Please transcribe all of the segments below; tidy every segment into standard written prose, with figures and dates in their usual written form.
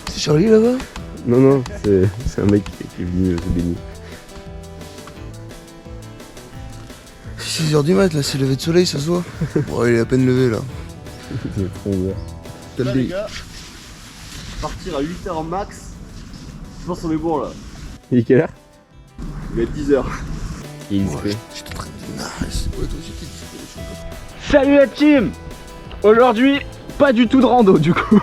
C'est Charlie là-bas? Non, non, c'est un mec qui est venu se baigner. 6h du mat, là, c'est levé de soleil, ça se voit. Bon, il est à peine levé, là. C'est trop bien. Là, les gars, partir à 8h max, je pense qu'on est bon là. Il est quelle heure? Il est 10h. Il est Ouais, discret. je te traite de nice. Ouais, toi aussi, t'es discret. Salut la team. Aujourd'hui, pas du tout de rando du coup.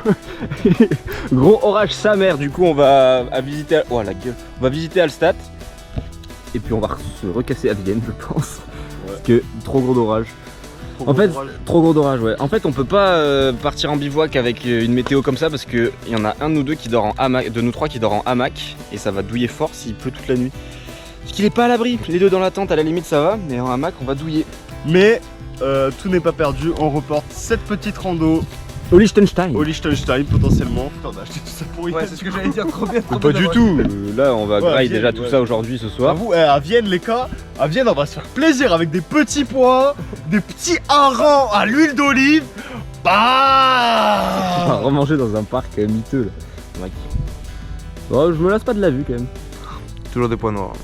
Gros orage sa mère, du coup on va visiter. Oh la gueule. On va visiter Hallstatt. Et puis on va se recasser à Vienne, je pense. Ouais. Parce que trop gros d'orage. En fait, trop gros d'orage, ouais. En fait, on peut pas partir en bivouac avec une météo comme ça parce que il y en a un de nous deux qui dort en hamac, de nous trois qui dort en hamac et ça va douiller fort s'il pleut toute la nuit. Parce qu'il est pas à l'abri. Les deux dans la tente, à la limite ça va, mais en hamac on va douiller. Mais tout n'est pas perdu, on reporte cette petite rando Au Liechtenstein. au Liechtenstein potentiellement. Putain, on a acheté tout ça pour Ouais, c'est ce que j'allais dire, trop bien. Pas du tout. Là, on va Ouais, grailler Vienne, déjà tout ouais. ça aujourd'hui, ce soir. J'avoue, à Vienne les gars, à Vienne on va se faire plaisir avec des petits pois, des petits harengs à l'huile d'olive. On va Bah remanger dans un parc miteux là. Mec. Oh, je me lasse pas de la vue quand même. Toujours des points noirs.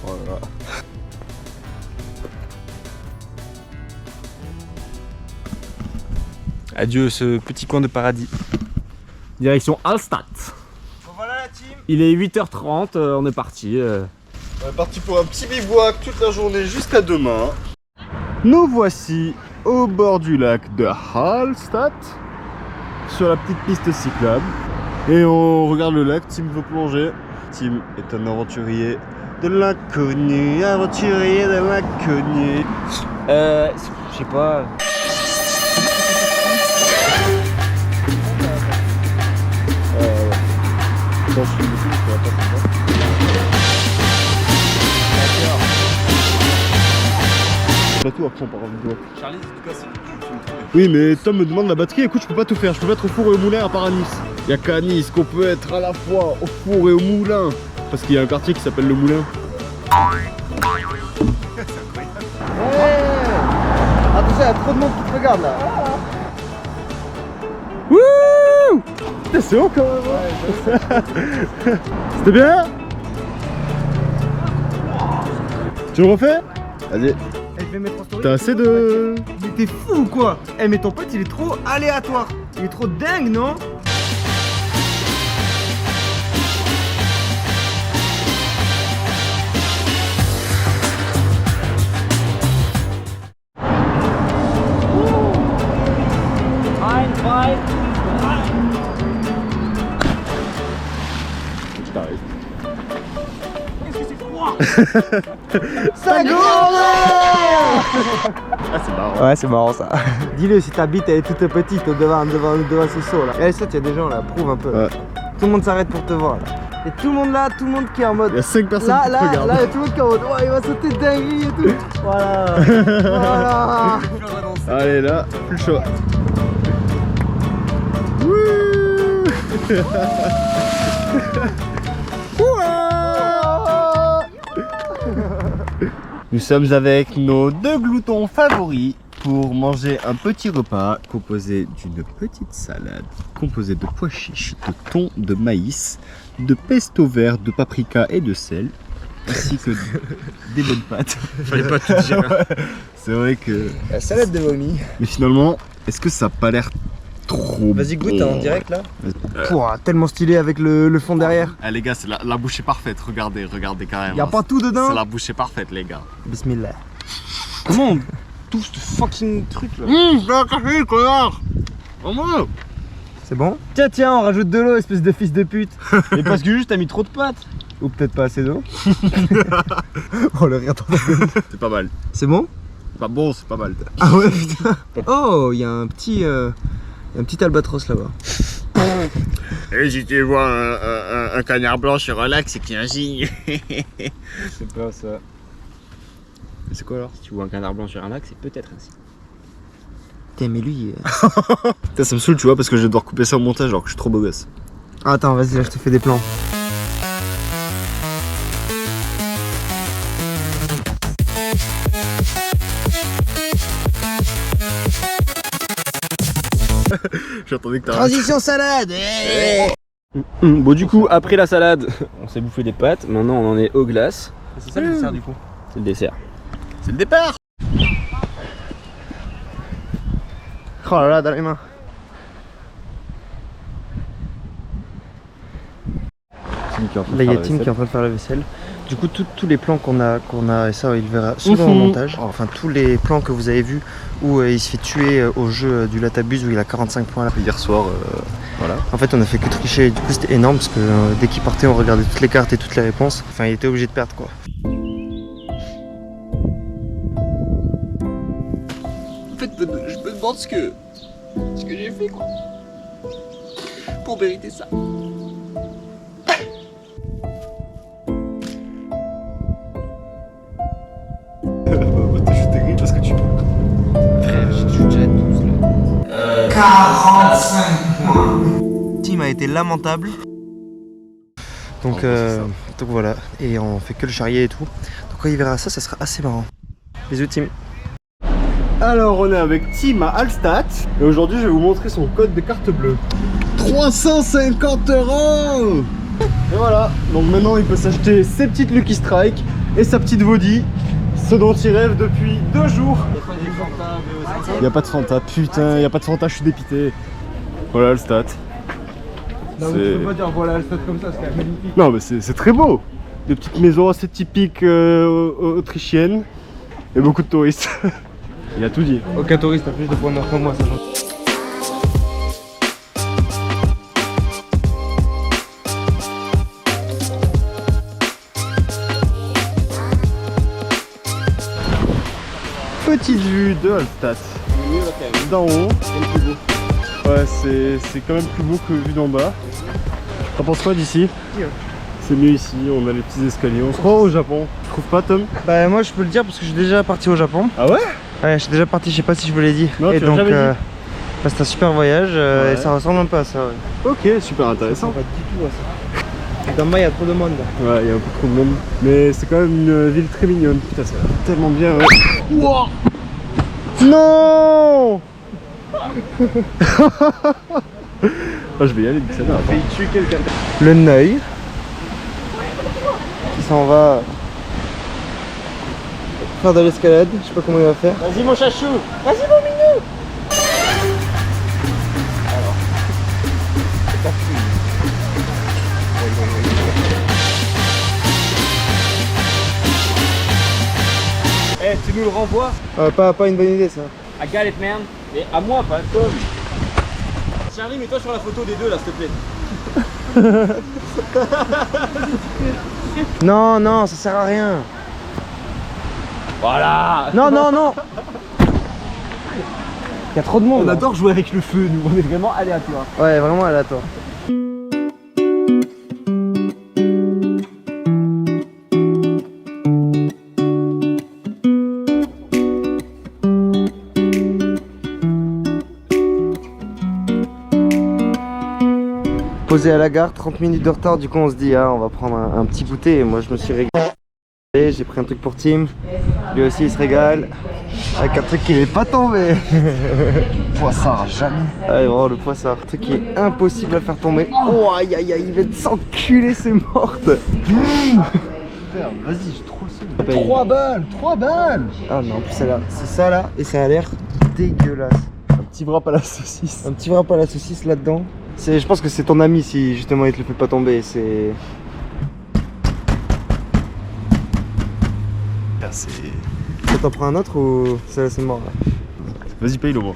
Adieu ce petit coin de paradis. Direction Hallstatt. Bon, voilà la team. Il est 8h30, on est parti. On est parti pour un petit bivouac toute la journée jusqu'à demain. Nous voici au bord du lac de Hallstatt, sur la petite piste cyclable. Et on regarde le lac, Tim veut plonger. Tim est un aventurier de l'inconnu, aventurier de l'inconnu. Je sais pas. Bateau après on part en vidéo. Oui mais Tom me demande la batterie, écoute je peux pas tout faire, je peux pas être au four et au moulin à part à Nice. Y'a qu'à Nice qu'on peut être à la fois au four et au moulin. Parce qu'il y a un quartier qui s'appelle le Moulin. Attention, il y a trop de monde qui te regarde là. Wouh! Putain c'est haut quand même hein. C'était bien? Tu le refais? Vas-y. Elle fait mettre en story. T'as assez de... Mais t'es fou ou quoi? Eh mais ton pote il est trop aléatoire. Il est trop dingue, non? Je t'arrête. Ça Ah c'est marrant. Ouais, c'est marrant ça. Dis-le si ta bite elle est toute petite devant ce saut là. Et ça, il y a des gens là, prouve un peu. Ouais. Tout le monde s'arrête pour te voir là. Et tout le monde là, tout le monde qui est en mode. Il y a 5 personnes Là, qui te là, regardent. là, il y a tout le monde qui est en mode. Ouais, il va sauter de dinguerie et tout. Voilà. Voilà. Allez là, plus le choix. Wouh. Nous sommes avec nos deux gloutons favoris pour manger un petit repas composé d'une petite salade composée de pois chiches, de thon, de maïs, de pesto vert, de paprika et de sel, ainsi que des bonnes pâtes. Fallait pas tout dire. C'est vrai que... La salade de vomi. Mais finalement, est-ce que ça a pas l'air trop Vas-y, goûte bon? en direct là. Pouah, tellement stylé avec le fond derrière. Ah les gars, c'est la bouchée parfaite, regardez carrément. Y'a pas tout C'est dedans. la bouchée parfaite les gars. Bismillah. Comment on touche ce fucking truc là? Je vais cacher, connard. Au moins. C'est bon? Tiens, tiens, on rajoute de l'eau, espèce de fils de pute. Mais parce que juste t'as mis trop de pâtes. Ou peut-être pas assez d'eau. Oh le rire dans ta gueule. C'est pas mal. C'est bon? C'est pas bon, c'est pas mal. Ah ouais putain. Oh, il y a un petit albatros là-bas. Et si tu vois un canard blanc sur un lac, c'est qu'il y a un signe. C'est pas ça. C'est quoi alors? Si tu vois un canard blanc sur un lac, c'est peut-être ainsi. Putain mais lui. Putain, ça me saoule, tu vois, parce que je vais devoir couper ça au montage alors que je suis trop beau gosse. Attends, vas-y, là je te fais des plans. J'attendais que t'arrêtes. Transition salade. Bon du coup après la salade, on s'est bouffé des pâtes, maintenant on en est aux glaces. C'est ça le dessert du coup. C'est le dessert. C'est le départ. Oh là là, dans les mains. Là il y a Tim qui est en train de faire la vaisselle. Du coup tous les plans qu'on a, et ça il verra souvent au montage, enfin tous les plans que vous avez vus où il se fait tuer au jeu du Latabuse où il a 45 points là. Hier soir, voilà. En fait on a fait que tricher, du coup c'était énorme parce que dès qu'il partait on regardait toutes les cartes et toutes les réponses. Enfin il était obligé de perdre quoi. En fait, je me demande ce que j'ai fait, quoi. Pour mériter ça. Je t'ai gris parce que tu peux. Je suis déjà à 12 là. 45 points. Tim a été lamentable. Donc voilà, et on fait que le charrier et tout. Donc quand il verra ça, ça sera assez marrant. Bisous Tim. Alors on est avec Tim à Hallstatt et aujourd'hui je vais vous montrer son code de carte bleue. 350 €. Et voilà, donc maintenant il peut s'acheter ses petites Lucky Strike et sa petite Vody, ce dont il rêve depuis 2 jours. Il n'y a pas de Fanta, putain, il n'y a pas de Fanta, je suis dépité. Voilà Hallstatt. Non, mais tu peux pas dire voilà le stade comme ça, c'est magnifique. Non mais c'est très beau. Des petites maisons assez typiques autrichiennes et beaucoup de touristes. Il a tout dit. Aucun touriste a plus de points d'or que moi, ça j'en. Petite vue de Hallstatt. D'en haut. Ouais, c'est quand même plus beau que vu d'en bas. T'en penses quoi d'ici? C'est mieux ici, on a les petits escaliers. On se croit au Japon. Tu trouves pas, Tom? Bah moi je peux le dire parce que je suis déjà parti au Japon. Ah ouais? Ouais, je suis déjà parti, je sais pas si je vous l'ai dit. Non, et tu l'as donc jamais dit. bah, c'est un super voyage Ouais. et ça ressemble un peu à ça. Ouais. Ok, super intéressant. Pas du tout à ça. Dans bas il y a trop de monde. Ouais, il y a un peu trop de monde. Mais c'est quand même une ville très mignonne. Putain, ça a l'air tellement bien. Ouais. Wow. Non. Ah, je vais y aller, c'est là. Il tue quelqu'un. Le Neuil qui s'en va faire de l'escalade, je sais pas comment il va faire. Vas-y mon chachou. Vas-y mon minou. Eh, tu nous le renvoies? Pas une bonne idée ça. I got it man. Mais à moi, pas à Tom. Charlie, mets-toi sur la photo des deux là, s'il te plaît. Non, non, ça sert à rien. Voilà. Non, non, non. Il y a trop de monde. On là. adore jouer avec le feu, nous. On est vraiment aléatoire. Ouais, vraiment aléatoire. Posé à la gare, 30 minutes de retard, du coup on se dit ah, on va prendre un petit goûter et moi je me suis régalé, j'ai pris un truc pour Tim, lui aussi il se régale, avec un truc qui n'est pas tombé. Poissard, jamais. Ouais vraiment le poissard, un truc qui est impossible à faire tomber. Oh aïe aïe aïe, il va s'enculer, c'est morte. Vas-y, j'ai trop le seum. 3 balles, 3 balles. Ah non, en plus c'est ça là, et ça a l'air dégueulasse. Un petit wrap à la saucisse. Un petit wrap à la saucisse là-dedans. Je pense que c'est ton ami si justement il te le fait pas tomber, c'est... Ça t'en prend un autre ou c'est mort là? Vas-y, paye le gros.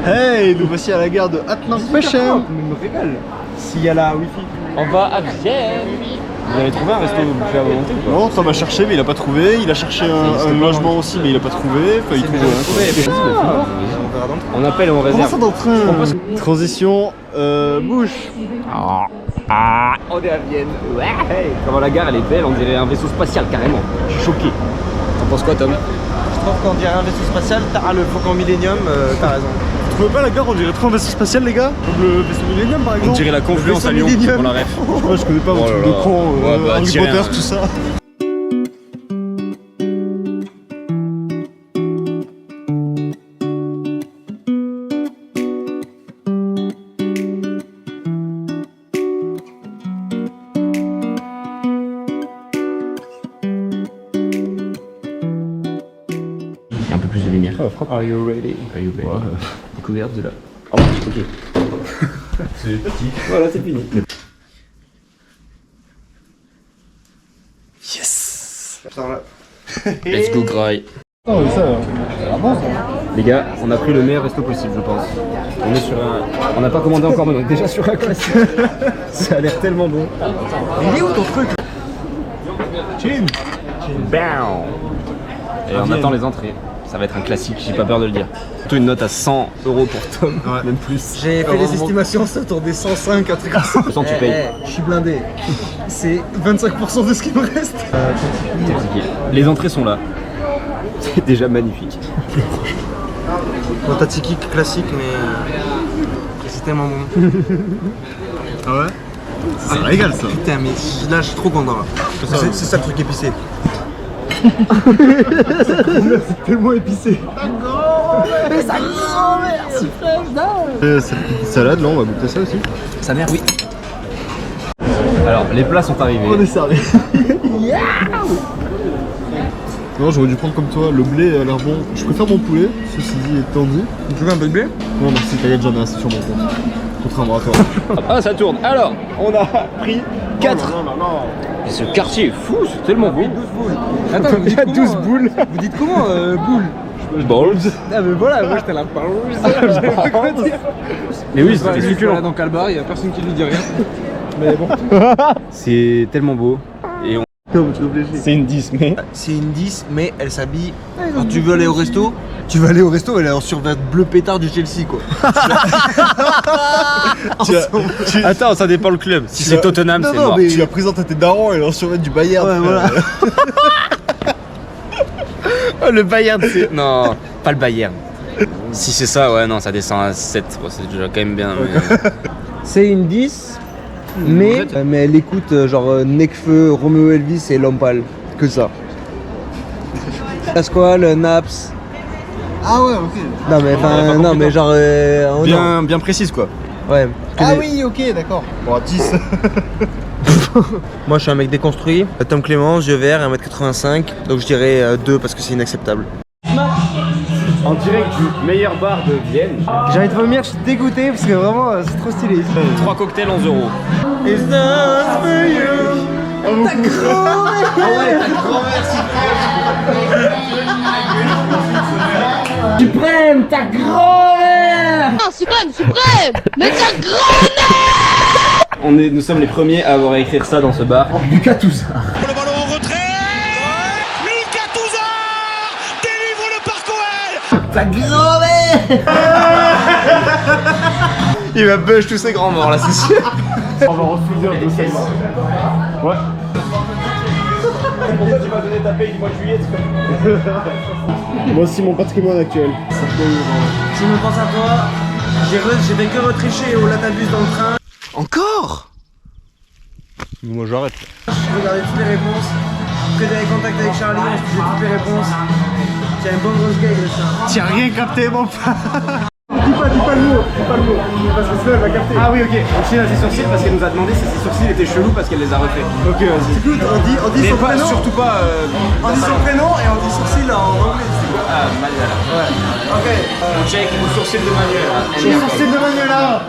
Hey, nous voici à la gare de Atnarpeshem. Mais me régale. S'il y a la wifi. On va à Vienne. Vous avez trouvé un resto buffet à volonté ou pas? Non, Tom a cherché mais il a pas trouvé. Il a cherché un logement aussi mais il a pas trouvé. Enfin, il trouve rien. On verra dans le train. On appelle et on Comment réserve. ça dans le train? Transition, bouche. On est à Vienne. Ouais. Hey, comment la gare elle est belle, on dirait un vaisseau spatial carrément. Je suis choqué. T'en penses quoi Tom? Je trouve qu'on dirait un vaisseau spatial, t'as le Faucon Millenium, t'as raison. Vous trouvez pas la gare, on dirait trop un vaisseau spatial les gars? Comme le vaisseau Millennium par exemple. On dirait la confluence à Lyon, on la ref. Ouais, je connais pas vos Oh trucs là de là. con, Ouais, bah, Harry tiens, Potter, hein. tout ça. un peu plus de lumière. Are you ready? Découverte de là. Oh, ok. C'est petit. Voilà, c'est fini. Yes. Let's go, Cry. Non, mais ça, Les gars, on a pris le meilleur resto possible, je pense. On est sur un. On n'a pas commandé encore, mais on est déjà sur un classique. Ça a l'air tellement bon. Il est où ton truc? Chin. Bam. Et on attend les entrées. Ça va être un classique, j'ai pas peur de le dire. Plutôt une note à 100 € pour Tom, même plus. J'ai fait les estimations, ça tourne des 105, un truc comme ça. 100 tu payes. Je suis blindé. C'est 25% de ce qui me reste. Les entrées sont là. C'est déjà magnifique. Bon, Tatsiki classique, mais c'est tellement bon. Ah ouais? Ça régale ça. Putain, mais là, je suis trop content. C'est ça le truc épicé. C'est tellement épicé. Cette petite salade là, on va goûter ça aussi. Sa mère, oui. Alors, les plats sont arrivés. On est servi. Non, j'aurais dû prendre comme toi, le blé a l'air bon. Je préfère mon poulet, ceci dit étant dit. Tu veux un peu de blé? Non, merci, t'inquiète, j'en ai assez sur mon compte. Contrairement à toi. Ah, ça tourne. Alors, on a pris 4. Et ce quartier est fou, c'est tellement beau. Attends, Il y a 12 boules. Vous dites comment boule? Balls. Ah mais voilà, moi j'étais là par Mais oui, c'était succulent. dans Calbar, il y a personne qui lui dit rien. Mais bon. C'est tellement beau. Et on... C'est une 10, mais. C'est une 10, mais elle s'habille. Quand tu veux aller au resto, elle est en survêt bleu pétard du Chelsea quoi. Attends, ça dépend le club. Si c'est Tottenham, c'est mort. Tu la présentes à tes darons et elle est en survêt du Bayern. Ouais, voilà. Oh, le Bayern, c'est... Non, pas le Bayern. Si c'est ça, ouais, non, ça descend à 7. Bon, c'est déjà quand même bien. Mais... C'est une 10, mais elle écoute genre Nekfeu, Romeo Elvis et Lompal. Que ça. Pasquale, Naps. Ah ouais, ok. Non mais enfin, non mais genre. bien précise, quoi. Ouais. Ah oui, ok, d'accord. Bon, 10. Moi je suis un mec déconstruit. Tom Clément, yeux verts, 1m85. Donc je dirais 2 parce que c'est inacceptable. En direct du meilleur bar de Vienne. J'ai envie de vomir, je suis dégoûté parce que vraiment c'est trop stylé. 3 cocktails, 11 €. It's not for you. Ta grand-mère. Ah ouais, ta grand-mère suprême, ta grand-mère. Ah, suprême, mais ta grand-mère. Nous sommes les premiers à avoir à écrire ça dans ce bar. Lucas Touzard. Le ballon en retrait. Lucas Touzard délivre le parcours. Ta grand-mère. Il va bug tous ces grands morts là, c'est sûr. On va refuser un dossier. Ouais. Pourquoi tu vas donner ta paye du mois de juillet? Moi aussi, mon patrimoine actuel. Je me pense à toi. J'ai fait que retricher au Latabus dans le train. Encore? Moi, j'arrête. Je regardais toutes les réponses. Que j'avais contact avec Charlie, on se faisait toutes les réponses. Tiens, une bonne grosse gueule de ça. Tu as rien capté, mon frère. Dis pas le mot, parce que sinon elle va capter. Ah oui, ok. On chine à ses sourcils parce qu'elle nous a demandé si ses sourcils étaient chelous parce qu'elle les a refaits. Ok, vas-y. Écoute, on dit Mais son pas, prénom. surtout pas. On dit son prénom et on dit sourcil en anglais. Ah, Manuel. Ouais. Ok. On check au sourcil de Manuel. Sourcil de Manuela.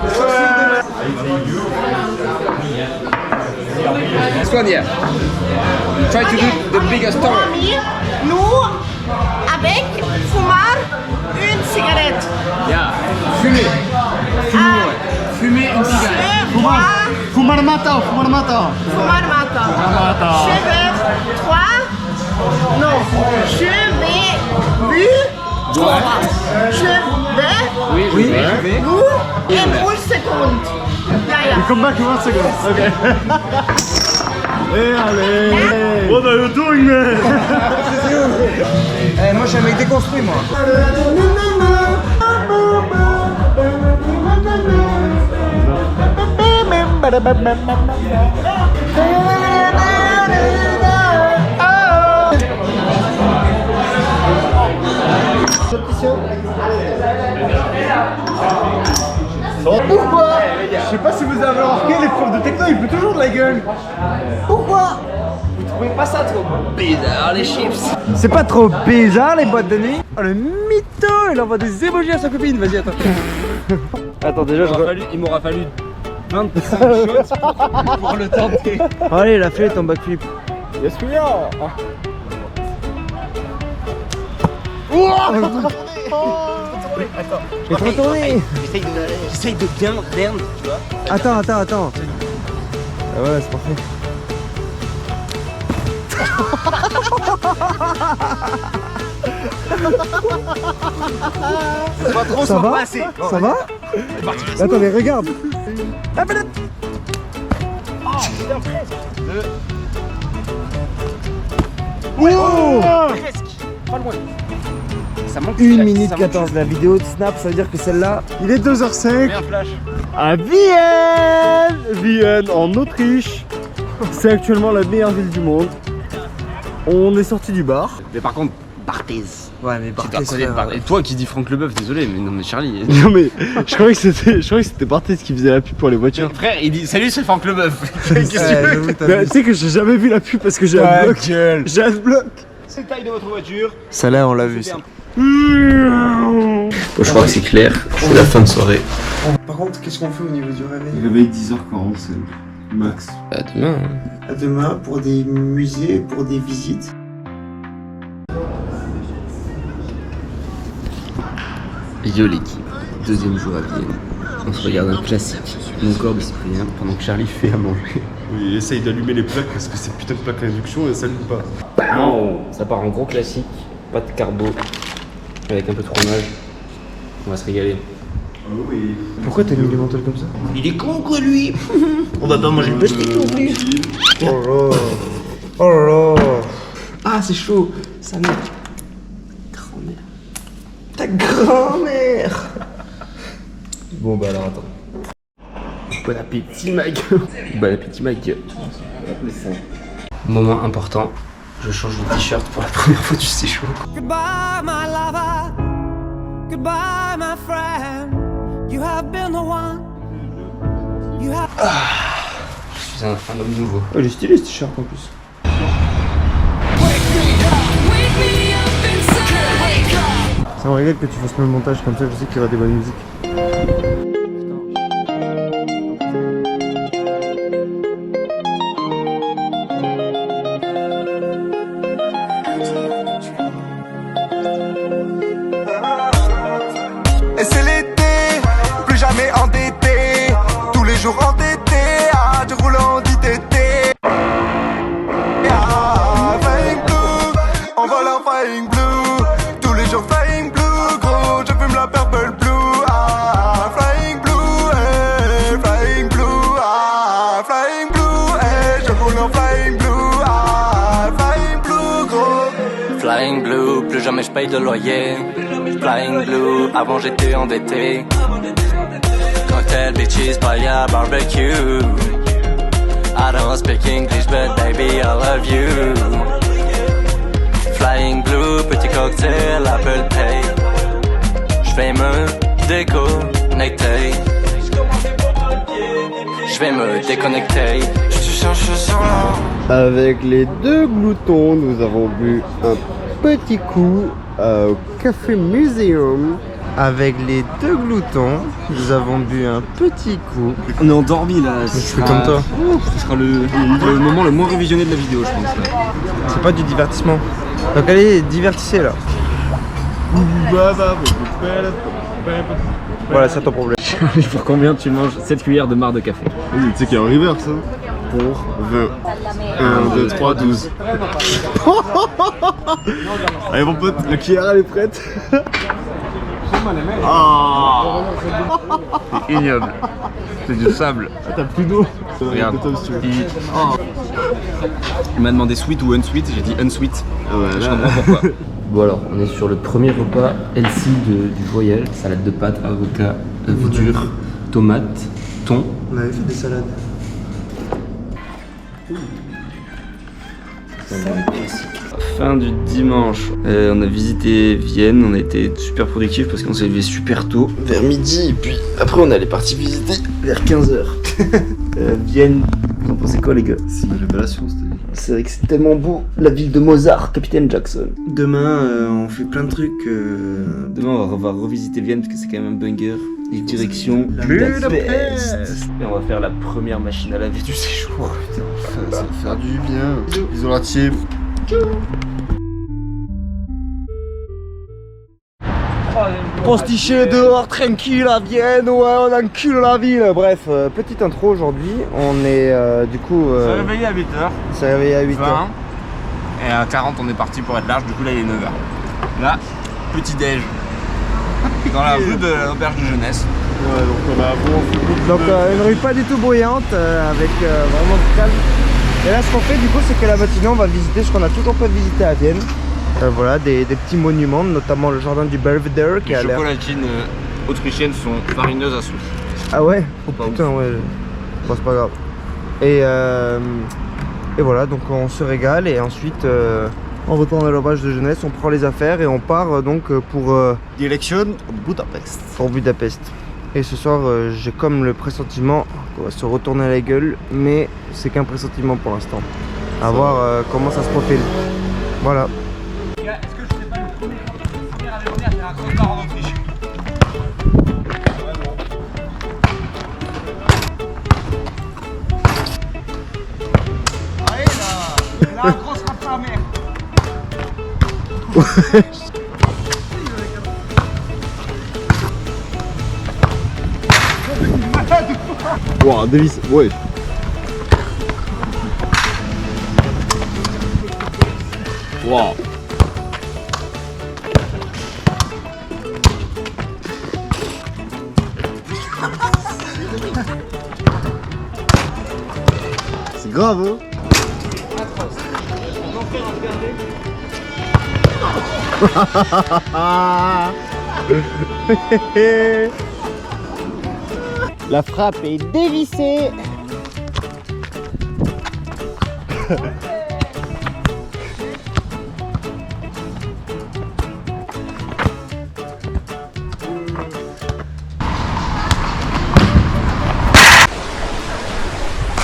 This one here. Try to do the biggest tower. Nous, avec fumar une cigarette. Yeah. Fumer. Fumer une cigarette. Fumar mata, fumar mata. Fumar mata. Cheveux 3. Non. Cheveux. Cheveux. Oui, je vais. Nous et 1 seconde. Là, Come back in 1 second. Ok. Et allez. What are you doing, man? Moi je suis un mec déconstruit moi. Pourquoi? Je sais pas si vous avez remarqué, les profs de techno ils font toujours de la gueule. Pourquoi? trouvez pas ça trop bizarre les chips? C'est pas trop bizarre les boîtes de nuit? Oh le mytho, il envoie des émojis à sa copine, vas-y attends. Attends déjà il m'aura fallu 25 shots pour le tenter. Allez, il a fait ton backflip. Yes we are. J'ai trop tourné. J'essaye de bien merde, tu vois. Attends. Ah ouais, c'est parfait. Pas trop Ça va? passer. Ça va? Attends mais regarde. Pas loin. Ça manque 1 minute 14, la vidéo de Snap, ça veut dire que celle-là, il est 2h05 À Vienne. Vienne en Autriche. C'est actuellement la meilleure ville du monde. On est sorti du bar. Mais par contre, Barthez. Ouais mais Tu dois connaître Barthez. Et toi qui dis Franck Leboeuf, désolé, mais non mais Charlie. Non mais je croyais que c'était Barthez qui faisait la pub pour les voitures. Frère, il dit salut, c'est Franck Leboeuf. Mais tu sais que j'ai jamais vu la pub parce que j'ai un bloc. J'ai un bloc. C'est la taille de votre voiture. Ça là on l'a vu ça. Bon, je crois que c'est clair, c'est la fin de soirée. Par contre, qu'est-ce qu'on fait au niveau du réveil? Réveil 10h40, max. À demain. À demain pour des musées, pour des visites. Yo l'équipe, deuxième jour à Vienne. On se regarde un classique, Mon corps de Cyprien, pendant que Charlie fait à manger. Oui, essaye d'allumer les plaques parce que c'est putain de plaque à induction et ça allume pas. Non, ça part en gros classique, pas de carbo, avec un peu de fromage. On va se régaler. Oh oui. Pourquoi t'as mis du menthol comme ça? Il est con quoi lui. On va pas manger le plastique non plus. Oh là. Oh là. Ah c'est chaud. Ça mère. Ta grand-mère. Bon bah alors attends. Bon appétit ma gueule. Bon appétit ma gueule. Moment important, je change de t-shirt pour la première fois, tu sais chaud. Goodbye, my lover. Goodbye, my friend. You have been the one. You have. Je suis un homme nouveau. Oh, il est stylé ce t-shirt en plus. Ça me régale que tu fasses le montage comme ça, je sais qu'il y aura des bonnes musiques. Et c'est l'été, plus jamais endetté. Tous les jours endetté, ah, tu roules en DTT. Ah, flying blue, on vole en flying blue. Tous les jours flying blue, gros, je fume la purple blue. Ah, flying blue, flying blue. Ah, flying blue, je roule en flying blue. Ah, flying blue, gros. Flying blue, plus jamais je paye de loyer. Flying blue, avant j'étais endetté. Cocktail, bitches, paella, barbecue. I don't speak English, but baby I love you. Flying blue, petit cocktail, Apple Pay. J'vais me déconnecter. J'vais me déconnecter. J'te cherche sur l'or. Avec les deux gloutons, nous avons bu un petit coup au Café Museum. Avec les deux gloutons, nous avons bu un petit coup. On est endormi là. Je fais comme toi. Ce sera le moment le moins révisionné de la vidéo, je pense. Là. C'est pas du divertissement. Donc allez, divertissez là. Voilà, c'est ton problème. Pour combien tu manges 7 cuillères de marc de café? Oui, tu sais qu'il y a un reverse hein. Pour 20. 1, 2, 3, 12. Allez mon pote, la cuillère elle est prête. Ah, C'est ignoble. C'est du sable. ah, t'as plus d'eau. Regarde. Si tu veux. Il m'a demandé sweet ou unsweet, j'ai dit unsweet. Ah ouais, Je là, comprends pourquoi. Bon alors, on est sur le premier repas healthy du voyage. Salade de pâtes, avocat, œufs durs, tomates, thon. On avait fait des salades. Fin du dimanche, on a visité Vienne, on a été super productifs parce qu'on s'est levé super tôt, vers midi, et puis après on est parti visiter vers 15h. Vienne, vous en pensez quoi les gars? c'est une révélation, c'est vrai que c'est tellement beau, la ville de Mozart, Capitaine Jackson. Demain, on fait plein de trucs. Demain, on va revisiter Vienne parce que c'est quand même un banger. Et direction Budapest. Et on va faire la première machine à laver du séjour. Ça va faire du bien. Bisous la team. Postiché dehors, tranquille à Vienne, ouais, on encule la ville. Bref, petite intro aujourd'hui. On est du coup. On s'est réveillé à 8h. On s'est réveillé à 8h. Et à 40, on est parti pour être large. Du coup, là, il est 9h. Là, petit déj. Dans la rue de l'auberge de jeunesse. Ouais, donc on a vraiment fait beaucoup Donc une rue pas du tout bruyante, avec vraiment du calme. Et là, ce qu'on fait du coup, c'est que la matinée, on va visiter ce qu'on a toujours pas visité à Vienne. Voilà, des petits monuments, notamment le jardin du Belvedere qui Les a l'air. chocolatines autrichiennes sont farineuses à souche. Ah ouais? Oh Pas putain, ouais. Bon, c'est pas grave. Et voilà, donc on se régale et ensuite on retourne à l'auberge de jeunesse, on prend les affaires et on part donc pour direction Budapest. Budapest. Et ce soir, j'ai comme le pressentiment qu'on va se retourner à la gueule, mais c'est qu'un pressentiment pour l'instant. À voir comment ça se profile. Voilà. Est-ce que je sais pas le premier à venir à faire un cauchemar en Autriche? Allez là, la grosse rafale à mer. Wow, Davis, ouais. Wow. C'est grave, hein. La frappe est dévissée.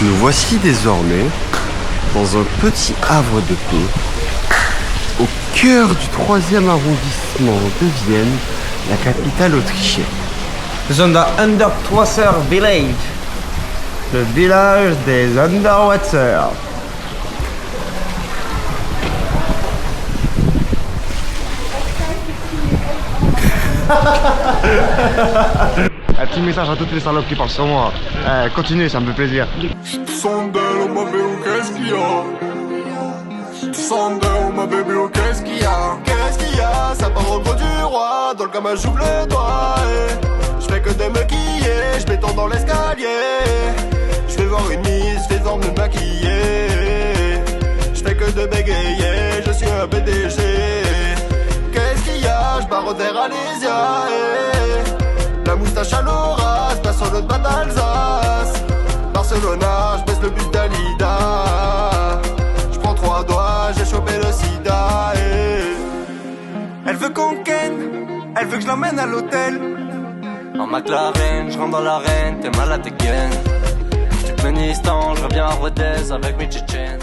Nous voici désormais dans un petit havre de paix, au cœur du 3e arrondissement de Vienne, la capitale autrichienne. Nous sommes dans Underwasser Village, le village des Underwasser. Un petit message à toutes les salopes qui parlent sur moi. Continuez, ça me fait plaisir. Sandel, oh ma bébé, oh, qu'est-ce qu'il y a? Sandel, oh ma bébé, oh, qu'est-ce qu'il y a? Qu'est-ce qu'il y a? Ça part au gros du roi, dans le gamin j'ouvre le doigt. Je fais que de me quiller, je m'étends dans l'escalier. Je vais voir une mise, je vais devoir me maquiller. Je fais que de bégayer, je suis un BDG. Qu'est-ce qu'il y a? Je barre au terre Alésia. La moustache à l'oras, passe sur l'autre bas d'Alsace. Barcelona, je baisse le but d'Alida. Je prends 3 doigts, j'ai chopé le sida. Elle veut qu'on ken, elle veut que je l'emmène à l'hôtel. En McLaren, je rentre dans l'arène, t'es malade again. Turkménistan, je reviens à Rodez avec mes Tchétchènes.